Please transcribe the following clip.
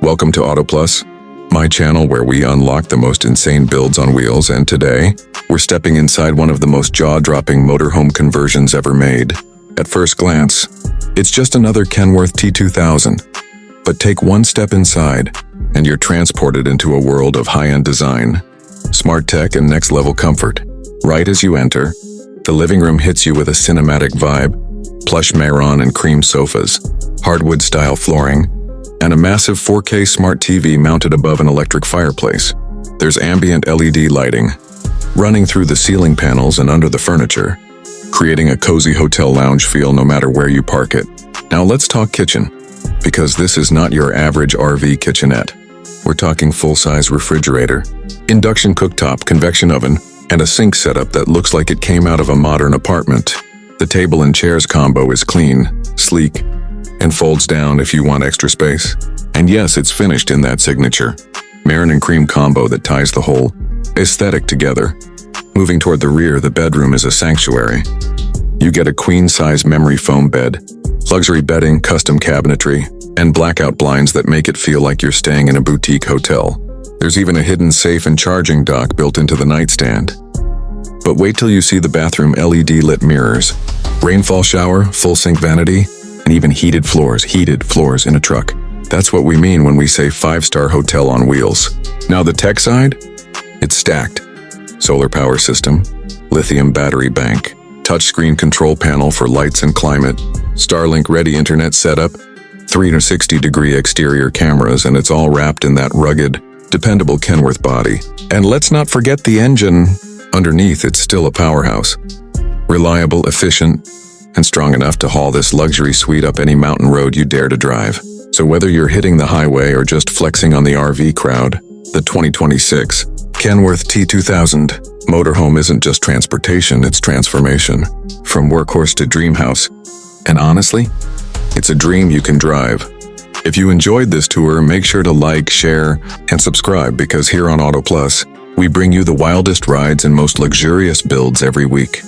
Welcome to Auto Plus, my channel where we unlock the most insane builds on wheels, and today, we're stepping inside one of the most jaw-dropping motorhome conversions ever made. At first glance, it's just another Kenworth T2000. But take one step inside, and you're transported into a world of high-end design, smart tech, and next-level comfort. Right as you enter, the living room hits you with a cinematic vibe, plush marron and cream sofas, hardwood-style flooring, and a massive 4K smart TV mounted above an electric fireplace. There's ambient LED lighting running through the ceiling panels and under the furniture, creating a cozy hotel lounge feel no matter where you park it. Now let's talk kitchen, because this is not your average RV kitchenette. We're talking full-size refrigerator, induction cooktop, convection oven, and a sink setup that looks like it came out of a modern apartment. The table and chairs combo is clean, sleek, and folds down if you want extra space. And yes, it's finished in that signature maroon and cream combo that ties the whole aesthetic together. Moving toward the rear, the bedroom is a sanctuary. You get a queen-size memory foam bed, luxury bedding, custom cabinetry, and blackout blinds that make it feel like you're staying in a boutique hotel. There's even a hidden safe and charging dock built into the nightstand. But wait till you see the bathroom LED lit mirrors, rainfall shower, full sink vanity, and even heated floors in a truck. That's what we mean when we say 5-star hotel on wheels. Now the tech side? It's stacked. Solar power system, lithium battery bank, touchscreen control panel for lights and climate, Starlink-ready internet setup, 360-degree exterior cameras, and it's all wrapped in that rugged, dependable Kenworth body. And let's not forget the engine. Underneath, it's still a powerhouse. Reliable, efficient, and strong enough to haul this luxury suite up any mountain road you dare to drive. So whether you're hitting the highway or just flexing on the RV crowd, the 2026 Kenworth T2000 Motorhome isn't just transportation, it's transformation. From Workhorse to Dreamhouse. And honestly, it's a dream you can drive. If you enjoyed this tour, make sure to like, share, and subscribe, because here on Auto Plus, we bring you the wildest rides and most luxurious builds every week.